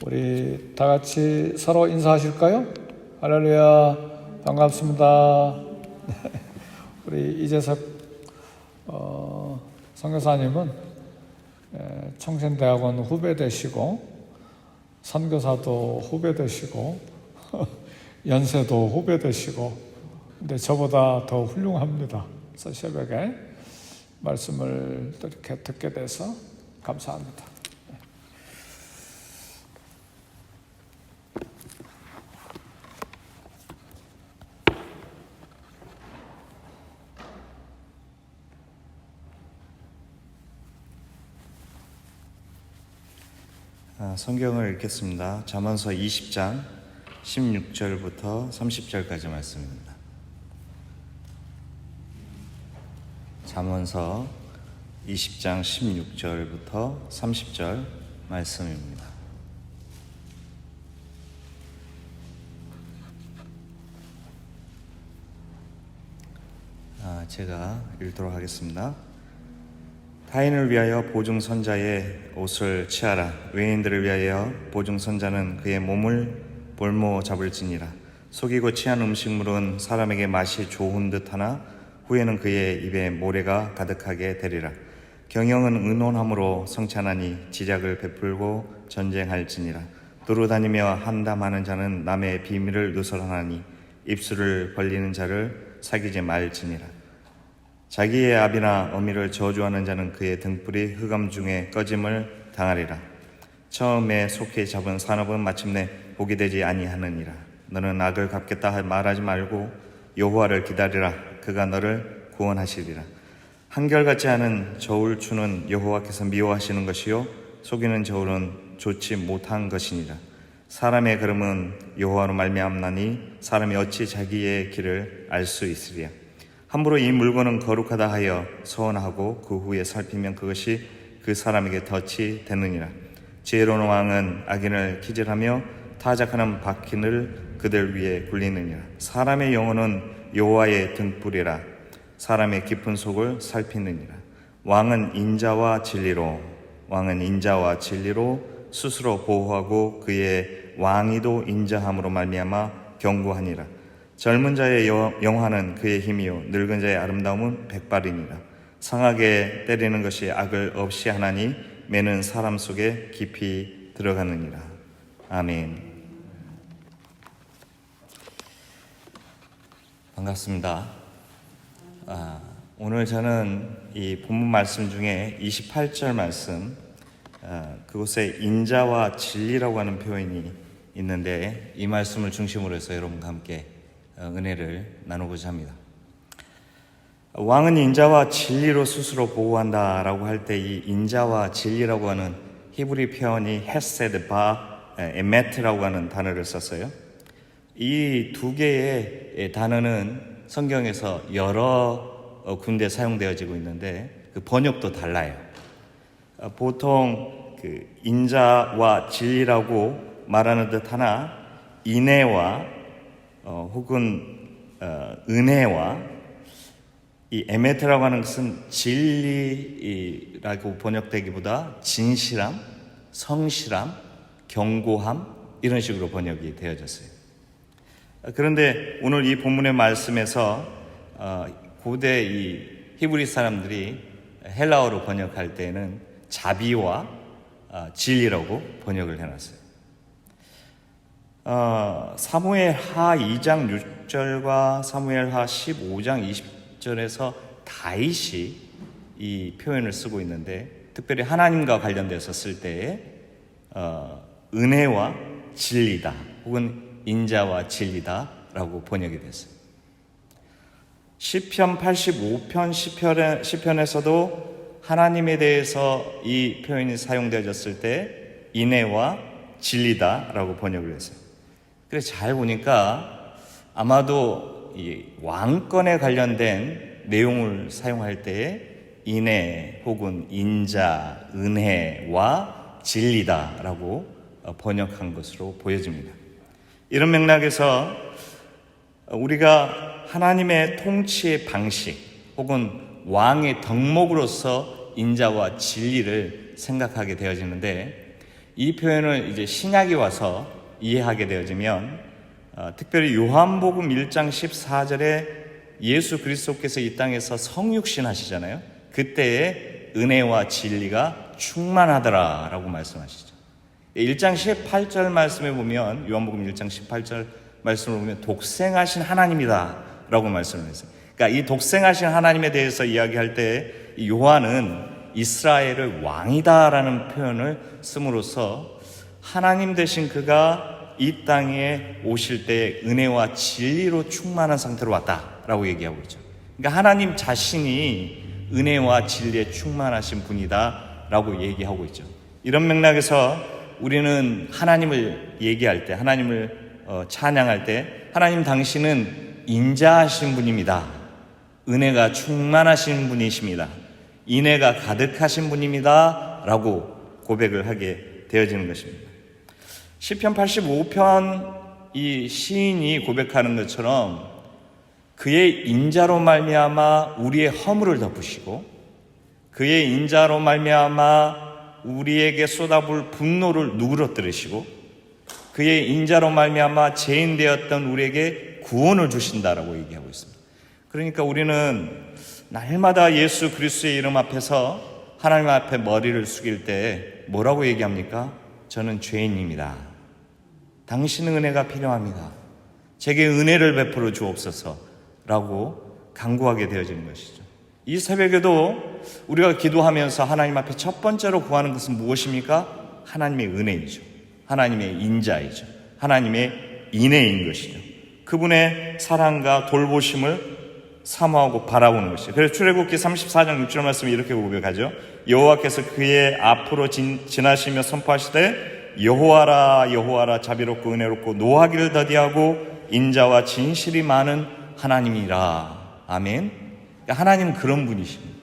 우리 다 같이 서로 인사하실까요? 할렐루야, 반갑습니다. 우리 이재석 선교사님은 청신대학원 후배 되시고 선교사도 후배 되시고 연세도 후배 되시고, 근데 저보다 더 훌륭합니다. 그래서 새벽에 말씀을 또 이렇게 듣게 돼서 감사합니다. 성경을 읽겠습니다. 잠언서 20장 16절부터 30절까지 말씀입니다. 잠언서 20장 16절부터 30절 말씀입니다. 제가 읽도록 하겠습니다. 타인을 위하여 보증선자의 옷을 취하라. 외인들을 위하여 보증선자는 그의 몸을 볼모 잡을지니라. 속이고 취한 음식물은 사람에게 맛이 좋은 듯하나 후에는 그의 입에 모래가 가득하게 되리라. 경영은 의논함으로 성찬하니 지작을 베풀고 전쟁할지니라. 두루다니며 한담하는 자는 남의 비밀을 누설하나니 입술을 벌리는 자를 사귀지 말지니라. 자기의 아비나 어미를 저주하는 자는 그의 등불이 흑암 중에 꺼짐을 당하리라. 처음에 속히 잡은 산업은 마침내 복이 되지 아니하느니라. 너는 악을 갚겠다 말하지 말고 여호와를 기다리라. 그가 너를 구원하시리라. 한결같지 않은 저울추는 여호와께서 미워하시는 것이요 속이는 저울은 좋지 못한 것이니라. 사람의 걸음은 여호와로 말미암나니 사람이 어찌 자기의 길을 알 수 있으리야. 함부로 이 물건은 거룩하다 하여 서원하고 그 후에 살피면 그것이 그 사람에게 덫이 되느니라. 지혜로운 왕은 악인을 기질하며 타작하는 박힌을 그들 위에 굴리느니라. 사람의 영혼은 여호와의 등불이라. 사람의 깊은 속을 살피느니라. 왕은 인자와 진리로 스스로 보호하고 그의 왕위도 인자함으로 말미암아 경고하니라. 젊은 자의 영화는 그의 힘이요 늙은 자의 아름다움은 백발이니라. 상하게 때리는 것이 악을 없이 하나니 매는 사람 속에 깊이 들어가느니라. 아멘. 반갑습니다. 오늘 저는 이 본문 말씀 중에 28절 말씀, 그곳에 인자와 진리라고 하는 표현이 있는데 이 말씀을 중심으로 해서 여러분과 함께 은혜를 나누고자 합니다. 왕은 인자와 진리로 스스로 보호한다라고 할 때 이 인자와 진리라고 하는 히브리 표현이 헤세드, 바, 에메트라고 하는 단어를 썼어요. 이 두 개의 단어는 성경에서 여러 군데 사용되어지고 있는데 그 번역도 달라요. 보통 그 인자와 진리라고 말하는 듯 하나 인애와 혹은 은혜와 이 에메트라고 하는 것은 진리라고 번역되기보다 진실함, 성실함, 견고함 이런 식으로 번역이 되어졌어요. 그런데 오늘 이 본문의 말씀에서 고대 이 히브리 사람들이 헬라어로 번역할 때는 자비와 진리라고 번역을 해놨어요. 사무엘하 2장 6절과 사무엘하 15장 20절에서 다윗이 이 표현을 쓰고 있는데 특별히 하나님과 관련돼서 쓸 때에 은혜와 진리다 혹은 인자와 진리다라고 번역이 됐어요. 시편 85편 시편에서도 하나님에 대해서 이 표현이 사용되어졌을 때 인애와 진리다라고 번역을 했어요. 그래서 잘 보니까 아마도 이 왕권에 관련된 내용을 사용할 때에 인애 혹은 인자, 은혜와 진리다라고 번역한 것으로 보여집니다. 이런 맥락에서 우리가 하나님의 통치의 방식 혹은 왕의 덕목으로서 인자와 진리를 생각하게 되어지는데 이 표현을 이제 신약이 와서 이해하게 되어지면 특별히 요한복음 1장 14절에 예수 그리스도께서 이 땅에서 성육신 하시잖아요. 그때에 은혜와 진리가 충만하더라라고 말씀하시죠. 1장 18절 말씀에 보면, 요한복음 1장 18절 말씀을 보면 독생하신 하나님이다 라고 말씀을 했어요. 그러니까 이 독생하신 하나님에 대해서 이야기할 때 요한은 이스라엘의 왕이다라는 표현을 씀으로써 하나님 되신 그가 이 땅에 오실 때 은혜와 진리로 충만한 상태로 왔다라고 얘기하고 있죠. 그러니까 하나님 자신이 은혜와 진리에 충만하신 분이다라고 얘기하고 있죠. 이런 맥락에서 우리는 하나님을 얘기할 때, 하나님을 찬양할 때 하나님 당신은 인자하신 분입니다. 은혜가 충만하신 분이십니다. 인애가 가득하신 분입니다 라고 고백을 하게 되어지는 것입니다. 시편 85편 이 시인이 고백하는 것처럼 그의 인자로 말미암아 우리의 허물을 덮으시고 그의 인자로 말미암아 우리에게 쏟아부을 분노를 누그러뜨리시고 그의 인자로 말미암아 죄인 되었던 우리에게 구원을 주신다라고 얘기하고 있습니다. 그러니까 우리는 날마다 예수 그리스도의 이름 앞에서 하나님 앞에 머리를 숙일 때 뭐라고 얘기합니까? 저는 죄인입니다. 당신의 은혜가 필요합니다. 제게 은혜를 베풀어 주옵소서라고 간구하게 되어지는 것이죠. 이 새벽에도 우리가 기도하면서 하나님 앞에 첫 번째로 구하는 것은 무엇입니까? 하나님의 은혜이죠. 하나님의 인자이죠. 하나님의 인애인 것이죠. 그분의 사랑과 돌보심을 사모하고 바라보는 것이죠. 그래서 출애굽기 34장 6절 말씀이 이렇게 고백하죠. 여호와께서 그의 앞으로 지나시며 선포하시되 여호와라 여호와라 자비롭고 은혜롭고 노하기를 더디하고 인자와 진실이 많은 하나님이라. 아멘. 그러니까 하나님은 그런 분이십니다.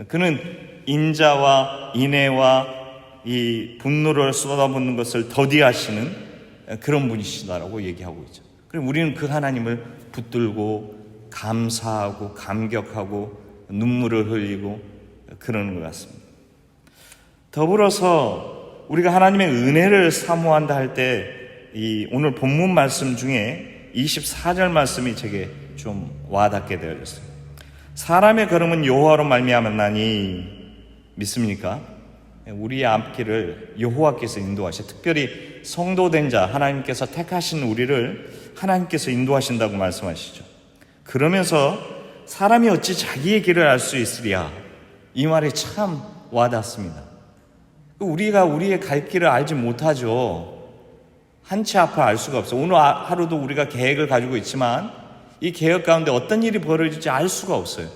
그는 인자와 인애와 이 분노를 쏟아붓는 것을 더디하시는 그런 분이시다라고 얘기하고 있죠. 그럼 우리는 그 하나님을 붙들고 감사하고 감격하고 눈물을 흘리고 그러는 것 같습니다. 더불어서 우리가 하나님의 은혜를 사모한다 할 때 이 오늘 본문 말씀 중에 24절 말씀이 제게 좀 와닿게 되어졌어요. 사람의 걸음은 여호와로 말미암았나니 믿습니까? 우리의 앞길을 여호와께서 인도하셔. 특별히 성도된 자 하나님께서 택하신 우리를 하나님께서 인도하신다고 말씀하시죠. 그러면서 사람이 어찌 자기의 길을 알 수 있으랴. 이 말이 참 와닿습니다. 우리가 우리의 갈 길을 알지 못하죠. 한 치 앞을 알 수가 없어요. 오늘 하루도 우리가 계획을 가지고 있지만 이 계획 가운데 어떤 일이 벌어질지 알 수가 없어요.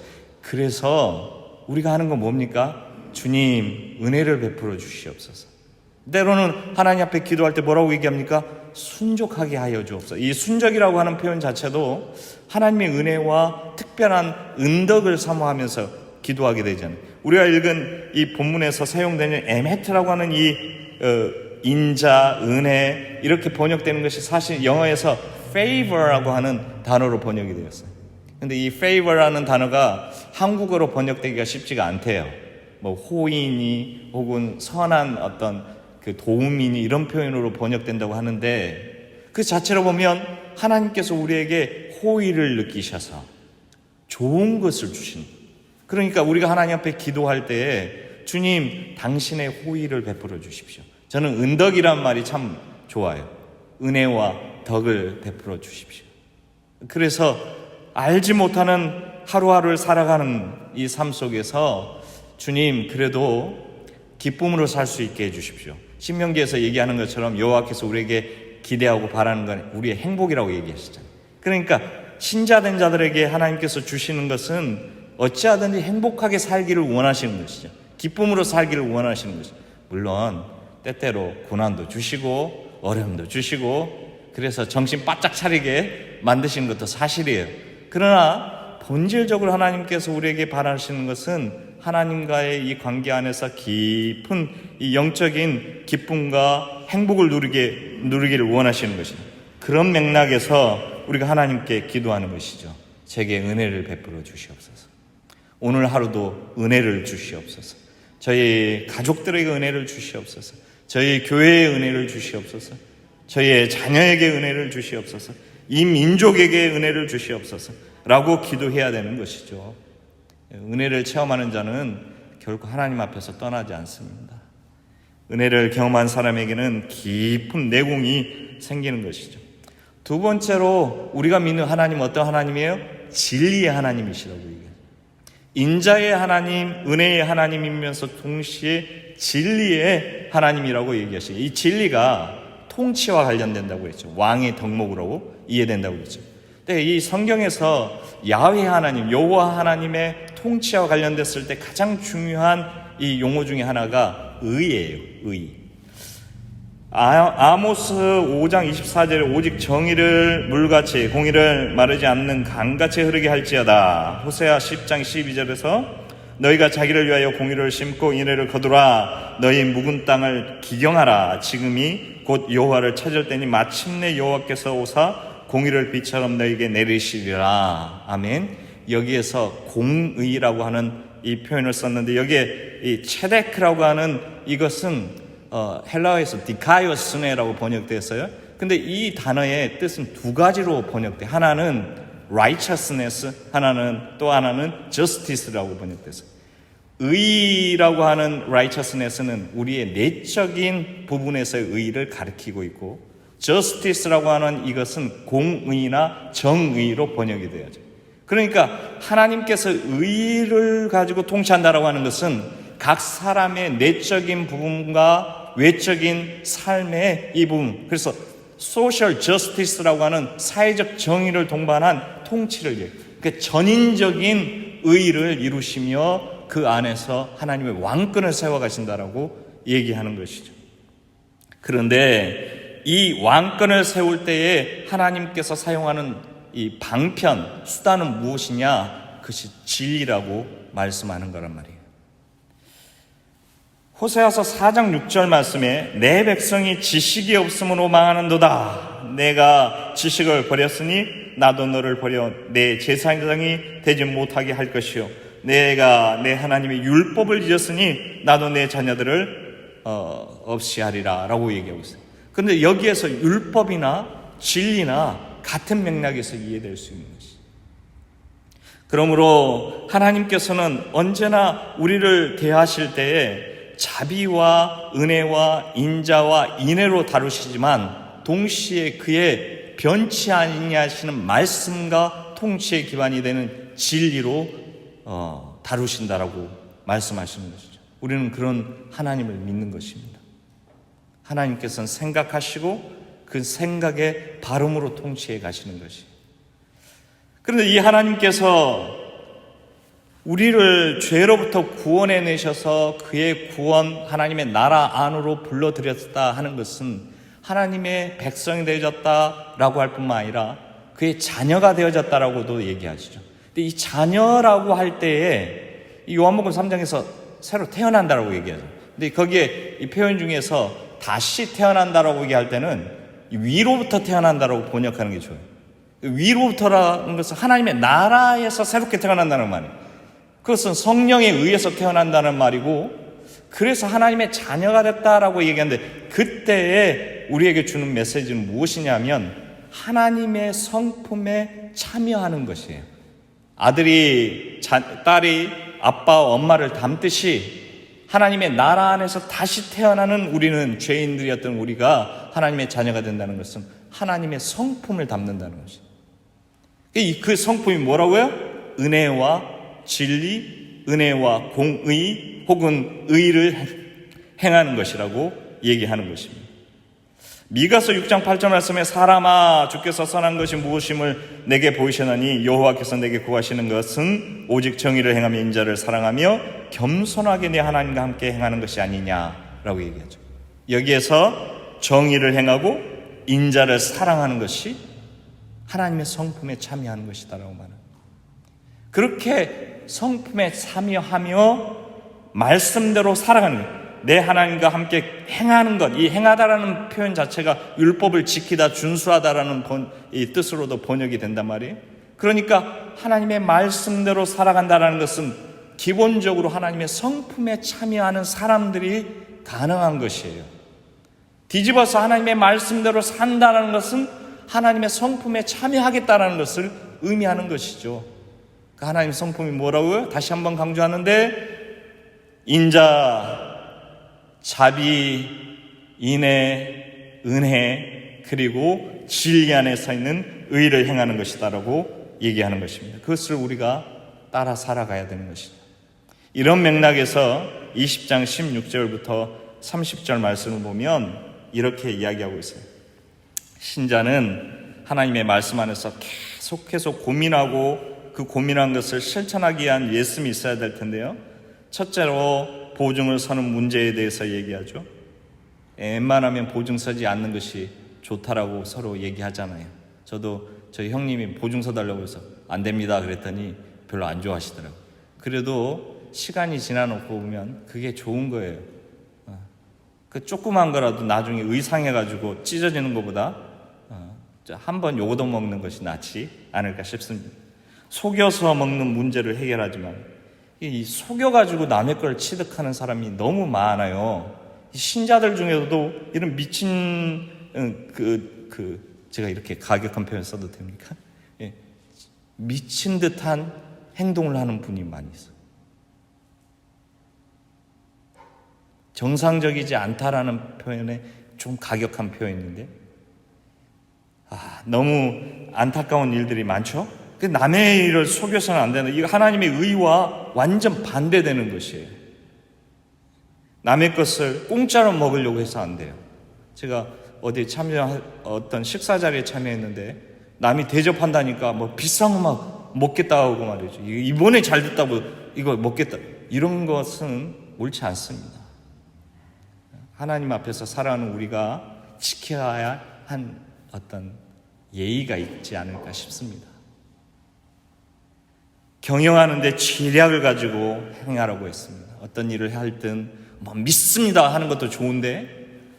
그래서 우리가 하는 건 뭡니까? 주님 은혜를 베풀어 주시옵소서. 때로는 하나님 앞에 기도할 때 뭐라고 얘기합니까? 순종하게 하여 주옵소서. 이 순종이라고 하는 표현 자체도 하나님의 은혜와 특별한 은덕을 사모하면서 기도하게 되잖아요. 우리가 읽은 이 본문에서 사용되는 에메트라고 하는 이 인자, 은혜 이렇게 번역되는 것이 사실 영어에서 favor라고 하는 단어로 번역이 되었어요. 근데 이 favor라는 단어가 한국어로 번역되기가 쉽지가 않대요. 뭐 호인이 혹은 선한 어떤 그 도움이니 이런 표현으로 번역된다고 하는데 그 자체로 보면 하나님께서 우리에게 호의를 느끼셔서 좋은 것을 주신. 그러니까 우리가 하나님 앞에 기도할 때에 주님 당신의 호의를 베풀어 주십시오. 저는 은덕이란 말이 참 좋아요. 은혜와 덕을 베풀어 주십시오. 그래서 알지 못하는 하루하루를 살아가는 이 삶 속에서 주님 그래도 기쁨으로 살 수 있게 해주십시오. 신명기에서 얘기하는 것처럼 여호와께서 우리에게 기대하고 바라는 건 우리의 행복이라고 얘기하시잖아요. 그러니까 신자된 자들에게 하나님께서 주시는 것은 어찌하든지 행복하게 살기를 원하시는 것이죠. 기쁨으로 살기를 원하시는 것이죠. 물론 때때로 고난도 주시고 어려움도 주시고 그래서 정신 바짝 차리게 만드시는 것도 사실이에요. 그러나 본질적으로 하나님께서 우리에게 바라시는 것은 하나님과의 이 관계 안에서 깊은 이 영적인 기쁨과 행복을 누리기를 원하시는 것입니다. 그런 맥락에서 우리가 하나님께 기도하는 것이죠. 제게 은혜를 베풀어 주시옵소서. 오늘 하루도 은혜를 주시옵소서. 저희 가족들에게 은혜를 주시옵소서. 저희 교회에 은혜를 주시옵소서. 저희의 자녀에게 은혜를 주시옵소서. 이 민족에게 은혜를 주시옵소서 라고 기도해야 되는 것이죠. 은혜를 체험하는 자는 결코 하나님 앞에서 떠나지 않습니다. 은혜를 경험한 사람에게는 깊은 내공이 생기는 것이죠. 두 번째로 우리가 믿는 하나님은 어떤 하나님이에요? 진리의 하나님이시라고 얘기해요. 인자의 하나님, 은혜의 하나님이면서 동시에 진리의 하나님이라고 얘기하시죠. 이 진리가 통치와 관련된다고 했죠. 왕의 덕목으로 이해된다고 했죠. 근데 이 성경에서 야훼 하나님, 여호와 하나님의 통치와 관련됐을 때 가장 중요한 이 용어 중에 하나가 의예요. 의. 아모스 5장 24절에 오직 정의를 물같이 공의를 마르지 않는 강같이 흐르게 할지어다. 호세아 10장 12절에서 너희가 자기를 위하여 공의를 심고 인애를 거두라. 너희 묵은 땅을 기경하라. 지금이 곧 여호와를 찾을 때니 마침내 여호와께서 오사 공의를 비처럼 너희에게 내리시리라. 아멘. 여기에서 공의라고 하는 이 표현을 썼는데 여기에 이 체데크라고 하는 이것은 헬라어에서 디카이오스네라고 번역됐어요. 근데 이 단어의 뜻은 두 가지로 번역돼. 하나는 righteousness, 또 하나는 justice라고 번역됐어요. 의라고 하는 righteousness는 우리의 내적인 부분에서의 의를 가리키고 있고, justice라고 하는 이것은 공의나 정의로 번역이 되어져. 그러니까 하나님께서 의를 가지고 통치한다라고 하는 것은 각 사람의 내적인 부분과 외적인 삶의 이 부분, 그래서 소셜 저스티스라고 하는 사회적 정의를 동반한 통치를 얘기해요. 그러니까 전인적인 의를 이루시며 그 안에서 하나님의 왕권을 세워가신다라고 얘기하는 것이죠. 그런데 이 왕권을 세울 때에 하나님께서 사용하는 이 방편, 수단은 무엇이냐? 그것이 진리라고 말씀하는 거란 말이에요. 호세아서 4장 6절 말씀에 내 백성이 지식이 없음으로 망하는도다. 내가 지식을 버렸으니 나도 너를 버려 내 제사장이 되지 못하게 할 것이요 내가 내 하나님의 율법을 잊었으니 나도 내 자녀들을 없이 하리라 라고 얘기하고 있어요. 그런데 여기에서 율법이나 진리나 같은 맥락에서 이해될 수 있는 것이. 그러므로 하나님께서는 언제나 우리를 대하실 때에 자비와 은혜와 인자와 인애로 다루시지만 동시에 그의 변치 아니하시는 말씀과 통치의 기반이 되는 진리로 다루신다라고 말씀하시는 것이죠. 우리는 그런 하나님을 믿는 것입니다. 하나님께서는 생각하시고 그 생각의 발음으로 통치해 가시는 것이. 그런데 이 하나님께서 우리를 죄로부터 구원해 내셔서 그의 구원, 하나님의 나라 안으로 불러들였다 하는 것은 하나님의 백성이 되어졌다라고 할 뿐만 아니라 그의 자녀가 되어졌다라고도 얘기하시죠. 근데 이 자녀라고 할 때에 이 요한복음 3장에서 새로 태어난다라고 얘기하죠. 근데 거기에 이 표현 중에서 다시 태어난다라고 얘기할 때는 위로부터 태어난다라고 번역하는 게 좋아요. 위로부터라는 것은 하나님의 나라에서 새롭게 태어난다는 말이에요. 그것은 성령에 의해서 태어난다는 말이고, 그래서 하나님의 자녀가 됐다라고 얘기하는데 그때에 우리에게 주는 메시지는 무엇이냐면 하나님의 성품에 참여하는 것이에요. 딸이 아빠와 엄마를 닮듯이 하나님의 나라 안에서 다시 태어나는 우리는, 죄인들이었던 우리가 하나님의 자녀가 된다는 것은 하나님의 성품을 담는다는 것이에요. 그 성품이 뭐라고요? 은혜와 진리, 은혜와 공의 혹은 의를 행하는 것이라고 얘기하는 것입니다. 미가서 6장 8절 말씀에 사람아 주께서 선한 것이 무엇임을 내게 보이시나니 여호와께서 내게 구하시는 것은 오직 정의를 행하며 인자를 사랑하며 겸손하게 내 하나님과 함께 행하는 것이 아니냐라고 얘기하죠. 여기에서 정의를 행하고 인자를 사랑하는 것이 하나님의 성품에 참여하는 것이다라고 말합니다. 그렇게 성품에 참여하며 말씀대로 살아가는 것, 내 하나님과 함께 행하는 것, 이 행하다라는 표현 자체가 율법을 지키다, 준수하다라는 이 뜻으로도 번역이 된단 말이에요. 그러니까 하나님의 말씀대로 살아간다라는 것은 기본적으로 하나님의 성품에 참여하는 사람들이 가능한 것이에요. 뒤집어서 하나님의 말씀대로 산다는 것은 하나님의 성품에 참여하겠다는 것을 의미하는 것이죠. 그 하나님의 성품이 뭐라고요? 다시 한번 강조하는데 인자, 자비, 인애, 은혜, 그리고 진리 안에 서 있는 의를 행하는 것이다라고 얘기하는 것입니다. 그것을 우리가 따라 살아가야 되는 것이죠. 이런 맥락에서 20장 16절부터 30절 말씀을 보면 이렇게 이야기하고 있어요. 신자는 하나님의 말씀 안에서 계속해서 고민하고 그 고민한 것을 실천하기 위한 예씀이 있어야 될 텐데요. 첫째로 보증을 서는 문제에 대해서 얘기하죠. 웬만하면 보증 서지 않는 것이 좋다라고 서로 얘기하잖아요. 저도 저희 형님이 보증 서달라고 해서 안 됩니다 그랬더니 별로 안 좋아하시더라고요. 그래도 시간이 지나놓고 보면 그게 좋은 거예요. 그 조그만 거라도 나중에 의상해가지고 찢어지는 것보다 한번 요거도 먹는 것이 낫지 않을까 싶습니다. 속여서 먹는 문제를 해결하지만 이 속여가지고 남의 걸 취득하는 사람이 너무 많아요. 신자들 중에서도 이런 미친 제가 이렇게 가격한 표현 써도 됩니까? 예, 미친 듯한 행동을 하는 분이 많이 있어요. 정상적이지 않다라는 표현에 좀 가격한 표현인데 너무 안타까운 일들이 많죠. 남의 일을 속여서는 안 되는, 이거 하나님의 의와 완전 반대되는 것이에요. 남의 것을 공짜로 먹으려고 해서 안 돼요. 제가 어디 어떤 식사 자리에 참여했는데 남이 대접한다니까 뭐 비싼 거 막 먹겠다고 하고 말이죠. 이번에 잘 됐다고 이거 먹겠다, 이런 것은 옳지 않습니다. 하나님 앞에서 살아가는 우리가 지켜야 한 어떤 예의가 있지 않을까 싶습니다. 경영하는데 지략을 가지고 행하라고 했습니다. 어떤 일을 할 땐 뭐 믿습니다 하는 것도 좋은데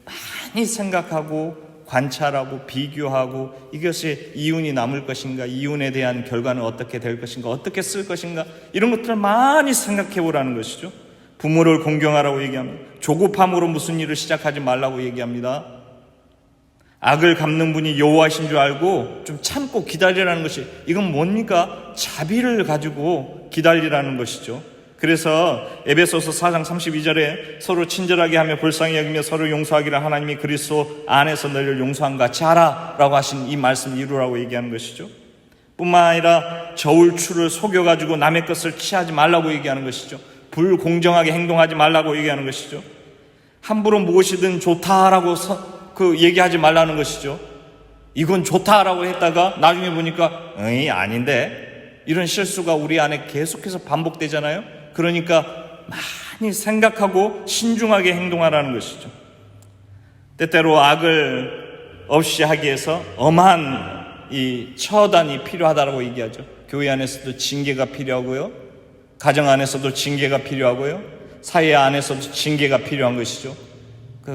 많이 생각하고 관찰하고 비교하고 이것이 이윤이 남을 것인가, 이윤에 대한 결과는 어떻게 될 것인가, 어떻게 쓸 것인가, 이런 것들을 많이 생각해 보라는 것이죠. 부모를 공경하라고 얘기합니다. 조급함으로 무슨 일을 시작하지 말라고 얘기합니다. 악을 갚는 분이 여호와이신 줄 알고 좀 참고 기다리라는 것이, 이건 뭡니까? 자비를 가지고 기다리라는 것이죠. 그래서 에베소서 4장 32절에 서로 친절하게 하며 불쌍히 여기며 서로 용서하기를 하나님이 그리스도 안에서 너희를 용서한 같이 하라 라고 하신 이 말씀을 이루라고 얘기하는 것이죠. 뿐만 아니라 저울추를 속여가지고 남의 것을 취하지 말라고 얘기하는 것이죠. 불공정하게 행동하지 말라고 얘기하는 것이죠. 함부로 무엇이든 좋다라고 얘기하지 말라는 것이죠. 이건 좋다라고 했다가 나중에 보니까 아닌데, 이런 실수가 우리 안에 계속해서 반복되잖아요. 그러니까 많이 생각하고 신중하게 행동하라는 것이죠. 때때로 악을 없이 하기 위해서 엄한 이 처단이 필요하다고 얘기하죠. 교회 안에서도 징계가 필요하고요, 가정 안에서도 징계가 필요하고요, 사회 안에서도 징계가 필요한 것이죠.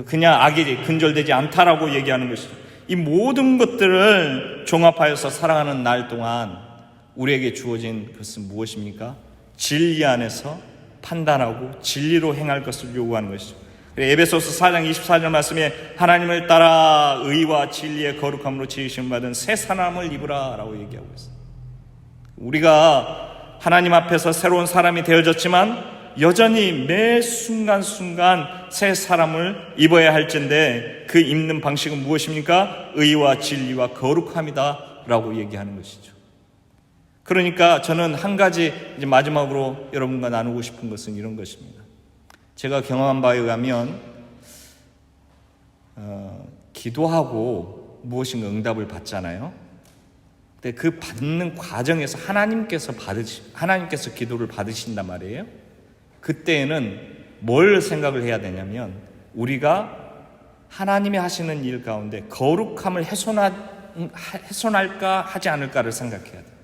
그냥 악이 근절되지 않다라고 얘기하는 것이죠. 이 모든 것들을 종합하여서 살아가는 날 동안 우리에게 주어진 것은 무엇입니까? 진리 안에서 판단하고 진리로 행할 것을 요구하는 것이죠. 에베소서 4장 24절 말씀에 하나님을 따라 의와 진리의 거룩함으로 지으심 받은 새 사람을 입으라 라고 얘기하고 있어요. 우리가 하나님 앞에서 새로운 사람이 되어졌지만 여전히 매 순간순간 새 사람을 입어야 할진데 그 입는 방식은 무엇입니까? 의와 진리와 거룩함이다 라고 얘기하는 것이죠. 그러니까 저는 한 가지 이제 마지막으로 여러분과 나누고 싶은 것은 이런 것입니다. 제가 경험한 바에 의하면 기도하고 무엇인가 응답을 받잖아요. 근데 그 받는 과정에서 하나님께서 기도를 받으신단 말이에요. 그때에는 뭘 생각을 해야 되냐면, 우리가 하나님이 하시는 일 가운데 거룩함을 훼손할까 하지 않을까를 생각해야 돼요.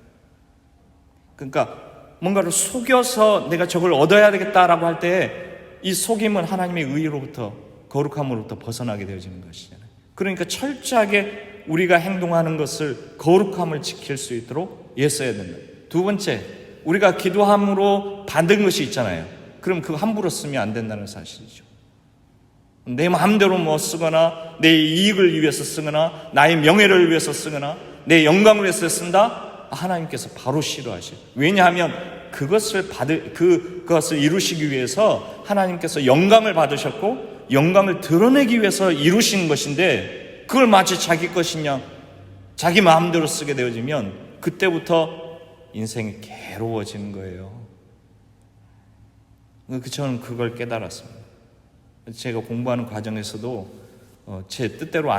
그러니까 뭔가를 속여서 내가 저걸 얻어야 되겠다라고 할 때 이 속임은 하나님의 의로부터, 거룩함으로부터 벗어나게 되어지는 것이잖아요. 그러니까 철저하게 우리가 행동하는 것을 거룩함을 지킬 수 있도록 애써야 된다. 두 번째, 우리가 기도함으로 받은 것이 있잖아요. 그럼 그거 함부로 쓰면 안 된다는 사실이죠. 내 마음대로 뭐 쓰거나 내 이익을 위해서 쓰거나 나의 명예를 위해서 쓰거나 내 영광을 위해서 쓴다? 하나님께서 바로 싫어하셔요. 왜냐하면 그것을 이루시기 위해서 하나님께서 영광을 받으셨고 영광을 드러내기 위해서 이루신 것인데, 그걸 마치 자기 것이냐 자기 마음대로 쓰게 되어지면 그때부터 인생이 괴로워지는 거예요. 저는 그걸 깨달았습니다. 제가 공부하는 과정에서도 제 뜻대로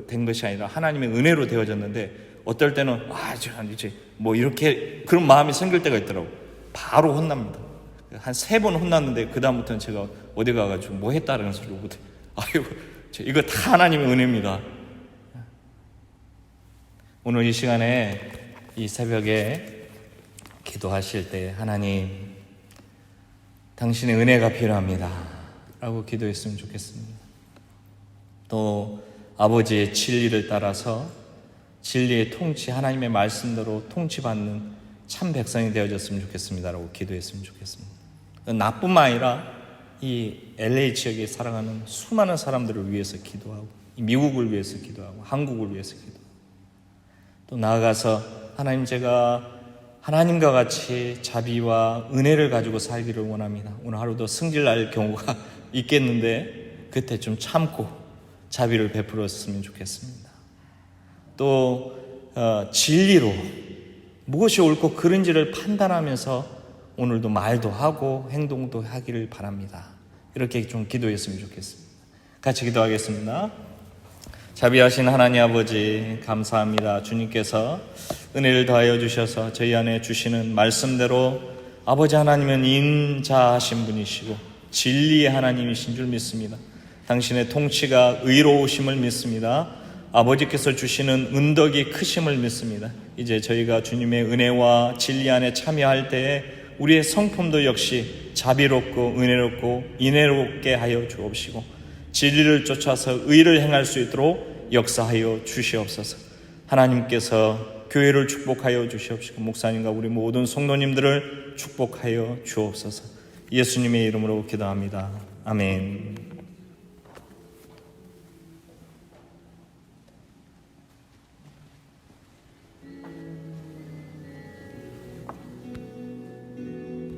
된 것이 아니라 하나님의 은혜로 되어졌는데, 어떨 때는 이제 뭐 이렇게 그런 마음이 생길 때가 있더라고요. 바로 혼납니다. 한 3번 혼났는데 그 다음부터는 제가 어디 가가지고 뭐 했다라는 소리를 못해. 이거 다 하나님의 은혜입니다. 오늘 이 시간에 이 새벽에 기도하실 때 하나님, 당신의 은혜가 필요합니다 라고 기도했으면 좋겠습니다. 또 아버지의 진리를 따라서 진리의 통치, 하나님의 말씀대로 통치받는 참 백성이 되어졌으면 좋겠습니다 라고 기도했으면 좋겠습니다. 나뿐만 아니라 이 LA 지역에 살아가는 수많은 사람들을 위해서 기도하고, 미국을 위해서 기도하고, 한국을 위해서 기도하고, 또 나아가서 하나님, 제가 하나님과 같이 자비와 은혜를 가지고 살기를 원합니다. 오늘 하루도 승질날 경우가 있겠는데 그때 좀 참고 자비를 베풀었으면 좋겠습니다. 또 진리로 무엇이 옳고 그른지를 판단하면서 오늘도 말도 하고 행동도 하기를 바랍니다. 이렇게 좀 기도했으면 좋겠습니다. 같이 기도하겠습니다. 자비하신 하나님 아버지, 감사합니다. 주님께서 은혜를 더하여 주셔서 저희 안에 주시는 말씀대로 아버지 하나님은 인자하신 분이시고 진리의 하나님이신 줄 믿습니다. 당신의 통치가 의로우심을 믿습니다. 아버지께서 주시는 은덕이 크심을 믿습니다. 이제 저희가 주님의 은혜와 진리 안에 참여할 때에 우리의 성품도 역시 자비롭고 은혜롭고 인애롭게 하여 주옵시고, 진리를 쫓아서 의를 행할 수 있도록 역사하여 주시옵소서. 하나님께서 교회를 축복하여 주시옵시고 목사님과 우리 모든 성도님들을 축복하여 주옵소서. 예수님의 이름으로 기도합니다. 아멘.